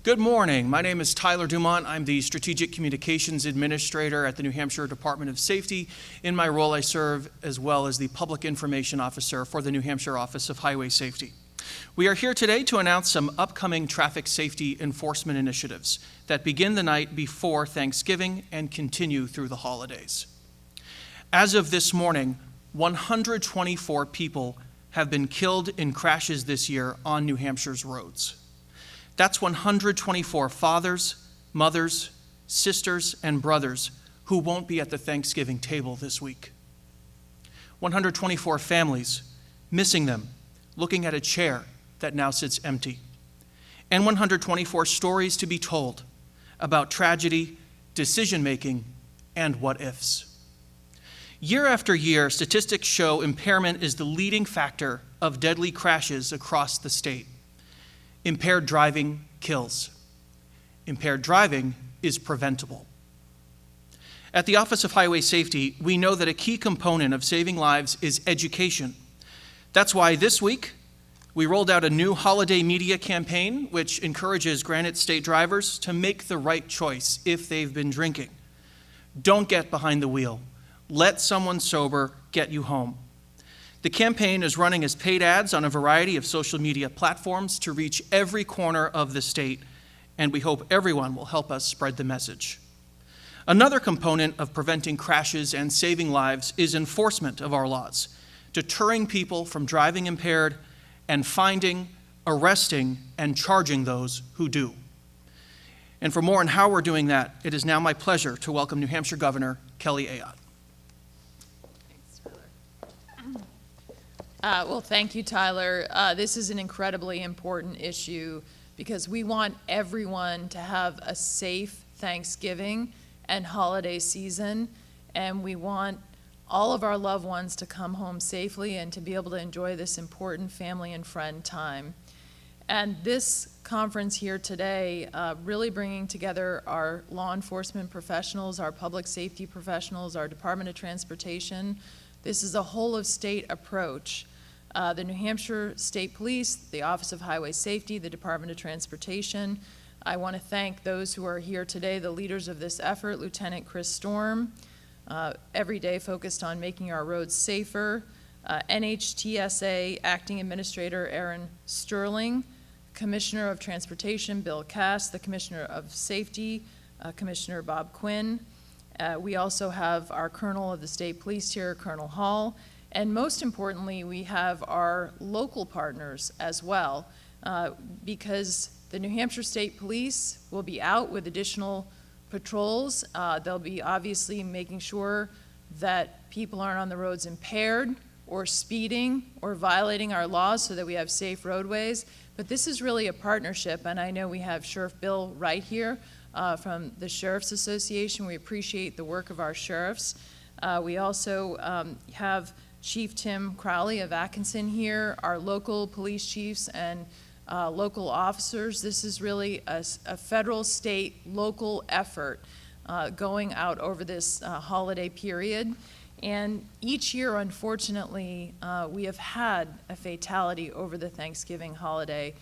Good morning. My name is Tyler Dumont. I'm the Strategic Communications Administrator at the New Hampshire Department of Safety. In my role, I serve as well as the Public Information Officer for the New Hampshire Office of Highway Safety. We are here today to announce some upcoming traffic safety enforcement initiatives that begin the night before Thanksgiving and continue through the holidays. As of this morning, 124 people have been killed in crashes this year on New Hampshire's roads. That's 124 fathers, mothers, sisters, and brothers who won't be at the Thanksgiving table this week. 124 families missing them, looking at a chair that now sits empty. And 124 stories to be told about tragedy, decision-making, and what-ifs. Year after year, statistics show impairment is the leading factor of deadly crashes across the state. Impaired driving kills. Impaired driving is preventable. At the Office of Highway Safety, we know that a key component of saving lives is education. That's why this week, we rolled out a new holiday media campaign which encourages Granite State drivers to make the right choice if they've been drinking. Don't get behind the wheel. Let someone sober get you home. The campaign is running as paid ads on a variety of social media platforms to reach every corner of the state, and we hope everyone will help us spread the message. Another component of preventing crashes and saving lives is enforcement of our laws, deterring people from driving impaired and finding, arresting, and charging those who do. And for more on how we're doing that, it is now my pleasure to welcome New Hampshire Governor Kelly Ayotte. Well, thank you, Tyler. This is an incredibly important issue because we want everyone to have a safe Thanksgiving and holiday season, and we want all of our loved ones to come home safely and to be able to enjoy this important family and friend time. And this conference here today, really bringing together our law enforcement professionals, our public safety professionals, our Department of Transportation. This is a whole of state approach. The New Hampshire State Police, the Office of Highway Safety, the Department of Transportation. I want to thank those who are here today, the leaders of this effort, Lieutenant Chris Storm, every day focused on making our roads safer, NHTSA Acting Administrator Aaron Sterling, Commissioner of Transportation Bill Cass, the Commissioner of Safety, Commissioner Bob Quinn. We also have our Colonel of the State Police here, Colonel Hall, and most importantly, we have our local partners as well, because the New Hampshire State Police will be out with additional patrols. They'll be obviously making sure that people aren't on the roads impaired or speeding or violating our laws so that we have safe roadways. But this is really a partnership, and I know we have Sheriff Bill Wright here from the Sheriff's Association. We appreciate the work of our sheriffs. We also have Chief Tim Crowley of Atkinson here, our local police chiefs and local officers. This is really a federal, state, local effort going out over this holiday period. And each year, unfortunately, we have had a fatality over the Thanksgiving holiday.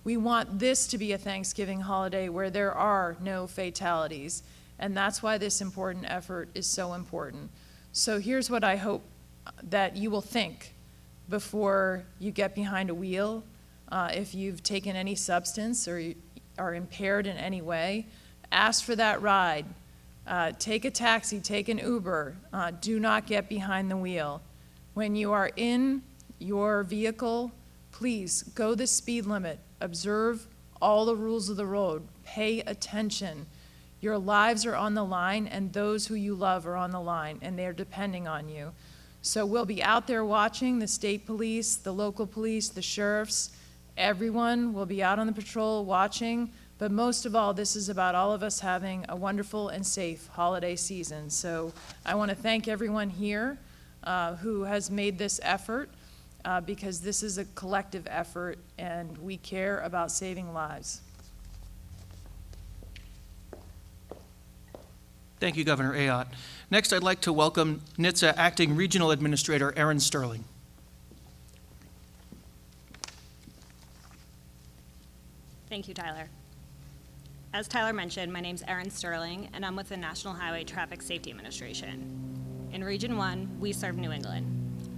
We want this to be a Thanksgiving holiday where there are no fatalities, and that's why this important effort is so important. So here's what I hope that you will think before you get behind a wheel. If you've taken any substance or you are impaired in any way, ask for that ride. Take a taxi, take an Uber. Do not get behind the wheel. When you are in your vehicle, please go the speed limit. Observe all the rules of the road. Pay attention. Your lives are on the line, and those who you love are on the line, and they're depending on you. So we'll be out there watching, the state police, the local police, the sheriffs. Everyone will be out on the patrol watching, but most of all, this is about all of us having a wonderful and safe holiday season. So I want to thank everyone here who has made this effort, because this is a collective effort and we care about saving lives. Thank you, Governor Ayotte. Next, I'd like to welcome NHTSA Acting Regional Administrator Aaron Sterling. Thank you, Tyler. As Tyler mentioned, my name's Erin Sterling, and I'm with the National Highway Traffic Safety Administration. In Region 1, we serve New England.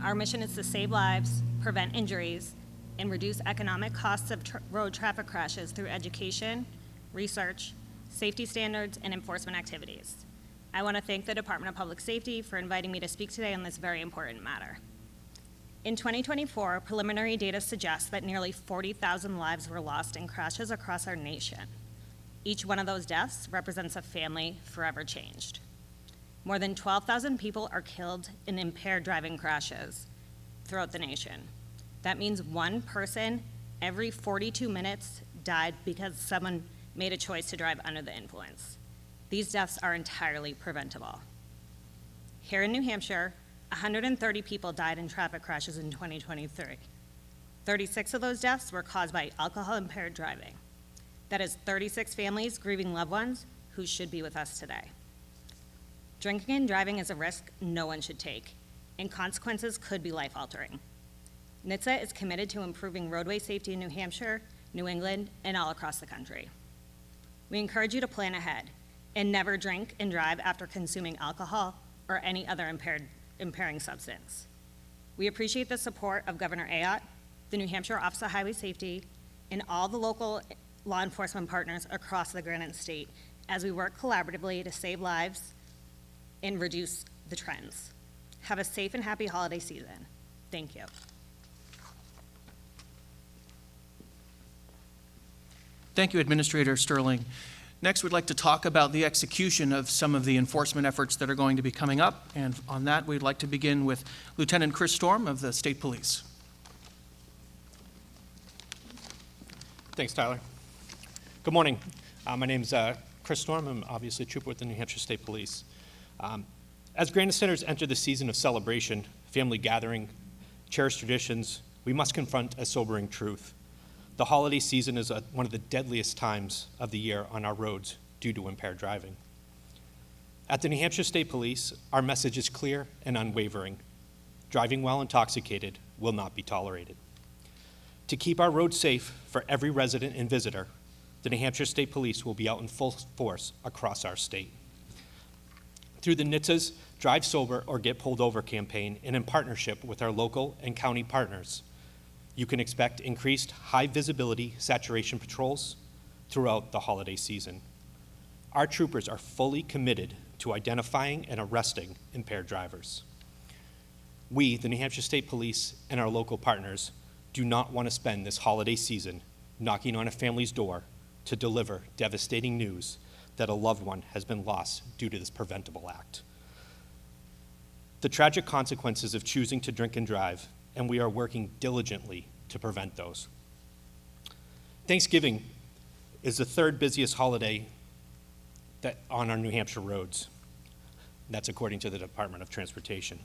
Our mission is to save lives, prevent injuries, and reduce economic costs of road traffic crashes through education, research, safety standards, and enforcement activities. I want to thank the Department of Public Safety for inviting me to speak today on this very important matter. In 2024, preliminary data suggests that nearly 40,000 lives were lost in crashes across our nation. Each one of those deaths represents a family forever changed. More than 12,000 people are killed in impaired driving crashes throughout the nation. That means one person every 42 minutes died because someone made a choice to drive under the influence. These deaths are entirely preventable. Here in New Hampshire, 130 people died in traffic crashes in 2023. 36 of those deaths were caused by alcohol-impaired driving. That is 36 families grieving loved ones who should be with us today. Drinking and driving is a risk no one should take, and consequences could be life-altering. NHTSA is committed to improving roadway safety in New Hampshire, New England, and all across the country. We encourage you to plan ahead and never drink and drive after consuming alcohol or any other impairing substance. We appreciate the support of Governor Ayotte, the New Hampshire Office of Highway Safety, and all the local law enforcement partners across the Granite State as we work collaboratively to save lives and reduce the trends. Have a safe and happy holiday season. Thank you. Thank you, Administrator Sterling. Next, we'd like to talk about the execution of some of the enforcement efforts that are going to be coming up. And on that, we'd like to begin with Lieutenant Chris Storm of the State Police. Thanks, Tyler. Good morning. My name's Chris Storm. I'm obviously a trooper with the New Hampshire State Police. As Granite Staters enter the season of celebration, family gathering, cherished traditions, we must confront a sobering truth. The holiday season is one of the deadliest times of the year on our roads due to impaired driving. At the New Hampshire State Police, our message is clear and unwavering. Driving while intoxicated will not be tolerated. To keep our roads safe for every resident and visitor, the New Hampshire State Police will be out in full force across our state. Through the NHTSA's Drive Sober or Get Pulled Over campaign and in partnership with our local and county partners, you can expect increased high visibility saturation patrols throughout the holiday season. Our troopers are fully committed to identifying and arresting impaired drivers. We, the New Hampshire State Police and our local partners, do not want to spend this holiday season knocking on a family's door to deliver devastating news that a loved one has been lost due to this preventable act. The tragic consequences of choosing to drink and drive, and we are working diligently to prevent those. Thanksgiving is the third busiest holiday on our New Hampshire roads. That's according to the Department of Transportation.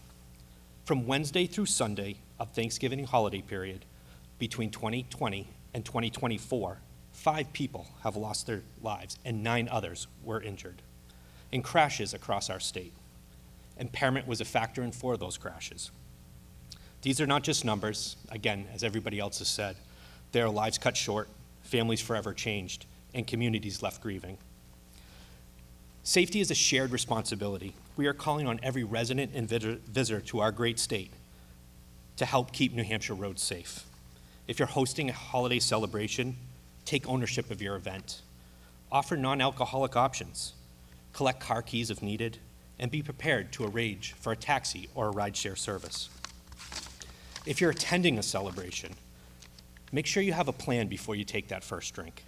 From Wednesday through Sunday of Thanksgiving holiday period, between 2020 and 2024, 5 people have lost their lives and 9 others were injured in crashes across our state. Impairment was a factor in 4 of those crashes. These are not just numbers. Again, as everybody else has said, there are lives cut short, families forever changed, and communities left grieving. Safety is a shared responsibility. We are calling on every resident and visitor to our great state to help keep New Hampshire roads safe. If you're hosting a holiday celebration, take ownership of your event. Offer non-alcoholic options. Collect car keys if needed, and be prepared to arrange for a taxi or a rideshare service. If you're attending a celebration, make sure you have a plan before you take that first drink.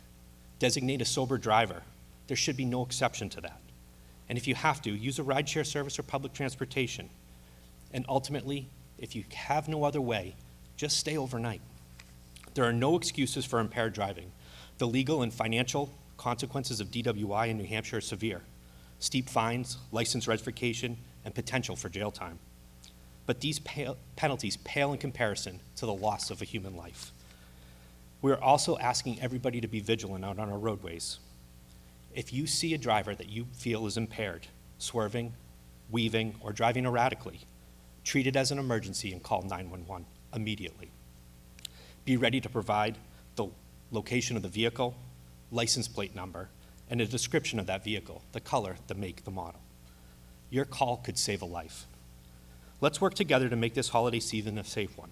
Designate a sober driver. There should be no exception to that. And if you have to, use a rideshare service or public transportation. And ultimately, if you have no other way, just stay overnight. There are no excuses for impaired driving. The legal and financial consequences of DWI in New Hampshire are severe. Steep fines, license revocation, and potential for jail time. But these penalties pale in comparison to the loss of a human life. We are also asking everybody to be vigilant out on our roadways. If you see a driver that you feel is impaired, swerving, weaving, or driving erratically, treat it as an emergency and call 911 immediately. Be ready to provide the location of the vehicle, license plate number, and a description of that vehicle, the color, the make, the model. Your call could save a life. Let's work together to make this holiday season a safe one.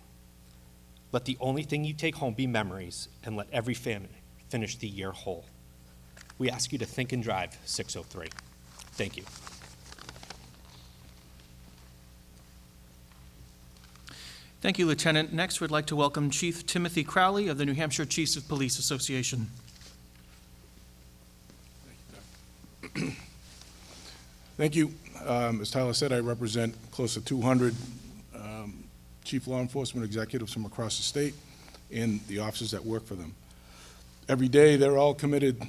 Let the only thing you take home be memories, and let every family finish the year whole. We ask you to think and drive 603. Thank you. Thank you, Lieutenant. Next, we'd like to welcome Chief Timothy Crowley of the New Hampshire Chiefs of Police Association. Thank you. As Tyler said, I represent close to 200 chief law enforcement executives from across the state and the officers that work for them. Every day, they're all committed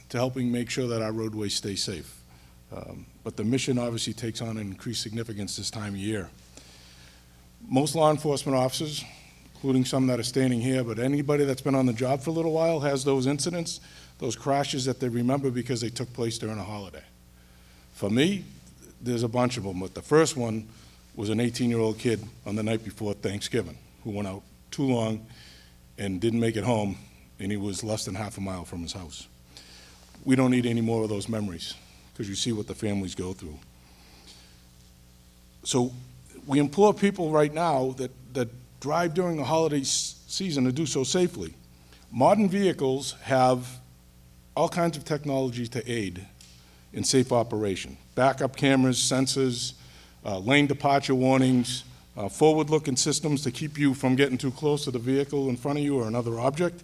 to helping make sure that our roadways stay safe. But the mission obviously takes on an increased significance this time of year. Most law enforcement officers, including some that are standing here, but anybody that's been on the job for a little while has those incidents, those crashes that they remember because they took place during a holiday. For me, there's a bunch of them, but the first one was an 18-year-old kid on the night before Thanksgiving who went out too long and didn't make it home, and he was less than half a mile from his house. We don't need any more of those memories because you see what the families go through. So we implore people right now that drive during the holiday season to do so safely. Modern vehicles have all kinds of technology to aid in safe operation. Backup cameras, sensors, lane departure warnings, forward-looking systems to keep you from getting too close to the vehicle in front of you or another object.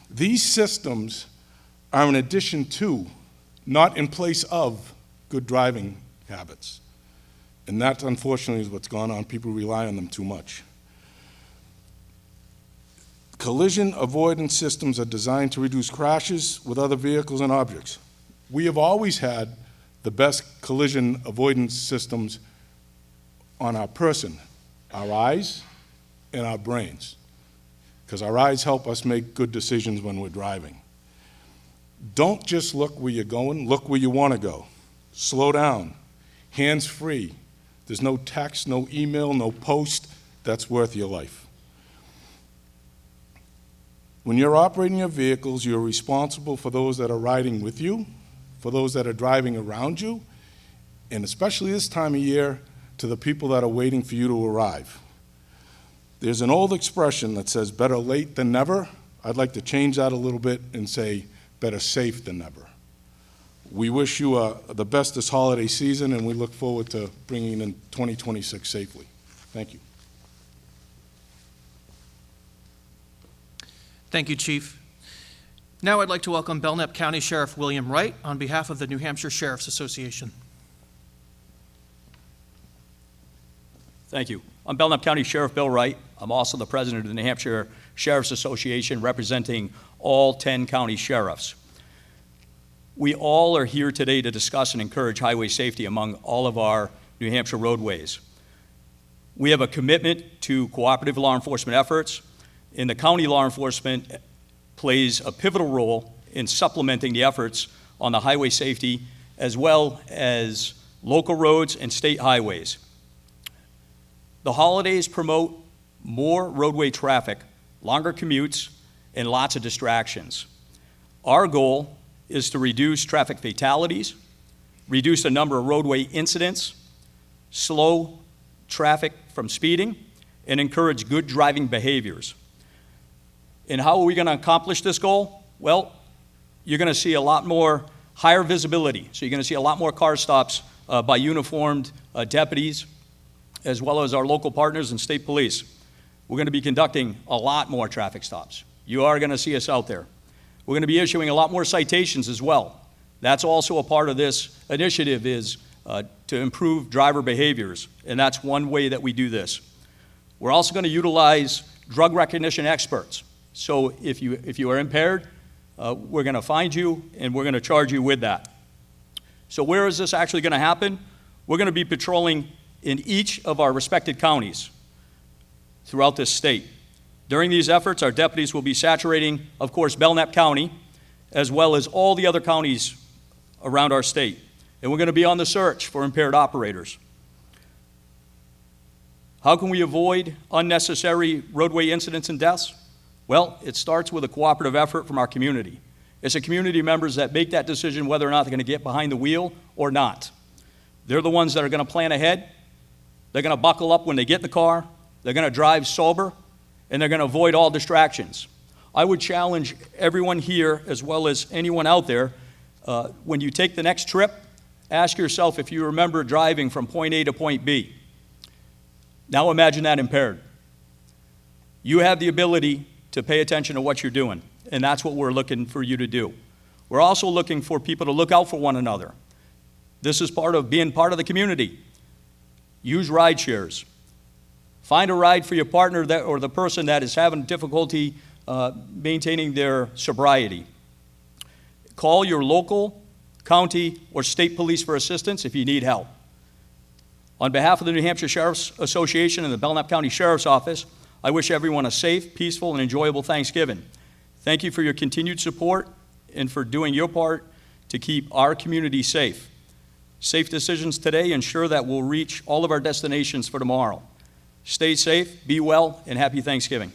These systems are in addition to, not in place of, good driving habits. And that, unfortunately, is what's gone on. People rely on them too much. Collision avoidance systems are designed to reduce crashes with other vehicles and objects. We have always had the best collision avoidance systems on our person, our eyes and our brains, because our eyes help us make good decisions when we're driving. Don't just look where you're going, look where you want to go. Slow down, hands-free. There's no text, no email, no post that's worth your life. When you're operating your vehicles, you're responsible for those that are riding with you, for those that are driving around you, and especially this time of year, to the people that are waiting for you to arrive. There's an old expression that says, better late than never. I'd like to change that a little bit and say, better safe than never. We wish you the best this holiday season, and we look forward to bringing in 2026 safely. Thank you. Thank you, Chief. Now I'd like to welcome Belknap County Sheriff William Wright on behalf of the New Hampshire Sheriff's Association. Thank you. I'm Belknap County Sheriff Bill Wright. I'm also the president of the New Hampshire Sheriff's Association, representing all 10 county sheriffs. We all are here today to discuss and encourage highway safety among all of our New Hampshire roadways. We have a commitment to cooperative law enforcement efforts, and the county law enforcement plays a pivotal role in supplementing the efforts on the highway safety as well as local roads and state highways. The holidays promote more roadway traffic, longer commutes, and lots of distractions. Our goal is to reduce traffic fatalities, reduce the number of roadway incidents, slow traffic from speeding, and encourage good driving behaviors. And how are we going to accomplish this goal? Well, you're going to see a lot more higher visibility. So you're going to see a lot more car stops by uniformed deputies, as well as our local partners and state police. We're going to be conducting a lot more traffic stops. You are going to see us out there. We're going to be issuing a lot more citations as well. That's also a part of this initiative, is to improve driver behaviors, and that's one way that we do this. We're also going to utilize drug recognition experts. So if you are impaired, we're going to find you and we're going to charge you with that. So where is this actually going to happen? We're going to be patrolling in each of our respected counties throughout this state. During these efforts, our deputies will be saturating, of course, Belknap County, as well as all the other counties around our state. And we're going to be on the search for impaired operators. How can we avoid unnecessary roadway incidents and deaths? Well, it starts with a cooperative effort from our community. It's the community members that make that decision whether or not they're going to get behind the wheel or not. They're the ones that are going to plan ahead. They're going to buckle up when they get in the car. They're going to drive sober, and they're going to avoid all distractions. I would challenge everyone here, as well as anyone out there, when you take the next trip, ask yourself if you remember driving from point A to point B. Now imagine that impaired. You have the ability to pay attention to what you're doing, and that's what we're looking for you to do. We're also looking for people to look out for one another. This is part of being part of the community. Use ride shares. Find a ride for your partner or the person that is having difficulty maintaining their sobriety. Call your local, county, or state police for assistance if you need help. On behalf of the New Hampshire Sheriff's Association and the Belknap County Sheriff's Office, I wish everyone a safe, peaceful, and enjoyable Thanksgiving. Thank you for your continued support and for doing your part to keep our community safe. Safe decisions today ensure that we'll reach all of our destinations for tomorrow. Stay safe, be well, and happy Thanksgiving.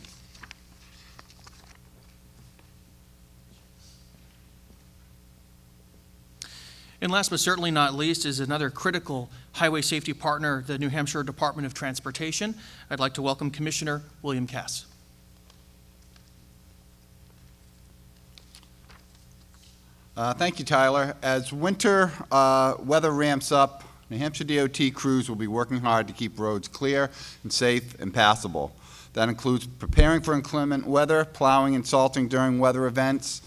And last but certainly not least is another critical highway safety partner, the New Hampshire Department of Transportation. I'd like to welcome Commissioner William Cass. Thank you, Tyler. As winter weather ramps up, New Hampshire DOT crews will be working hard to keep roads clear and safe and passable. That includes preparing for inclement weather, plowing and salting during weather events,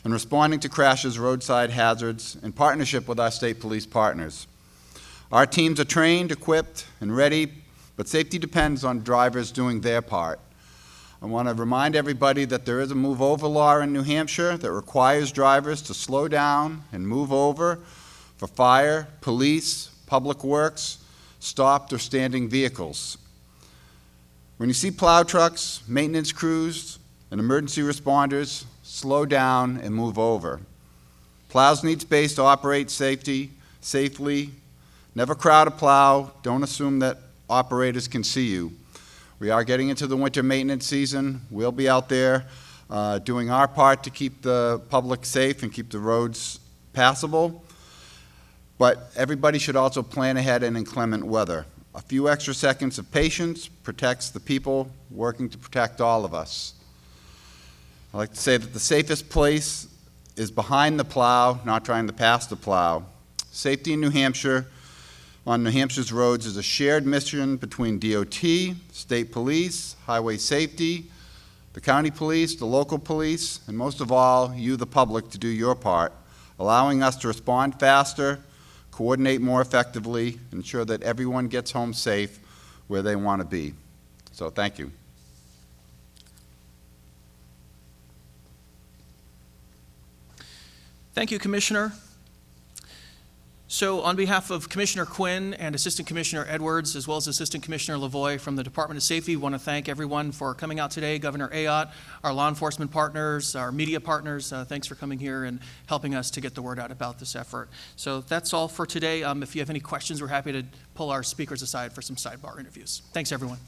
and responding to crashes, roadside hazards, in partnership with our state police partners. Our teams are trained, equipped, and ready, but safety depends on drivers doing their part. I want to remind everybody that there is a move over law in New Hampshire that requires drivers to slow down and move over for fire, police, public works, stopped or standing vehicles. When you see plow trucks, maintenance crews, and emergency responders, slow down and move over. Plows need space to operate safely. Never crowd a plow. Don't assume that operators can see you. We are getting into the winter maintenance season. We'll be out there doing our part to keep the public safe and keep the roads passable. But everybody should also plan ahead in inclement weather. A few extra seconds of patience protects the people working to protect all of us. I like to say that the safest place is behind the plow, not trying to pass the plow. Safety in New Hampshire, on New Hampshire's roads, is a shared mission between DOT, state police, highway safety, the county police, the local police, and most of all, you, the public, to do your part, allowing us to respond faster, coordinate more effectively, ensure that everyone gets home safe where they want to be. So thank you. Thank you, Commissioner. So on behalf of Commissioner Quinn and Assistant Commissioner Edwards, as well as Assistant Commissioner Lavoie from the Department of Safety, we want to thank everyone for coming out today. Governor Ayotte, our law enforcement partners, our media partners, thanks for coming here and helping us to get the word out about this effort. So that's all for today. If you have any questions, we're happy to pull our speakers aside for some sidebar interviews. Thanks, everyone.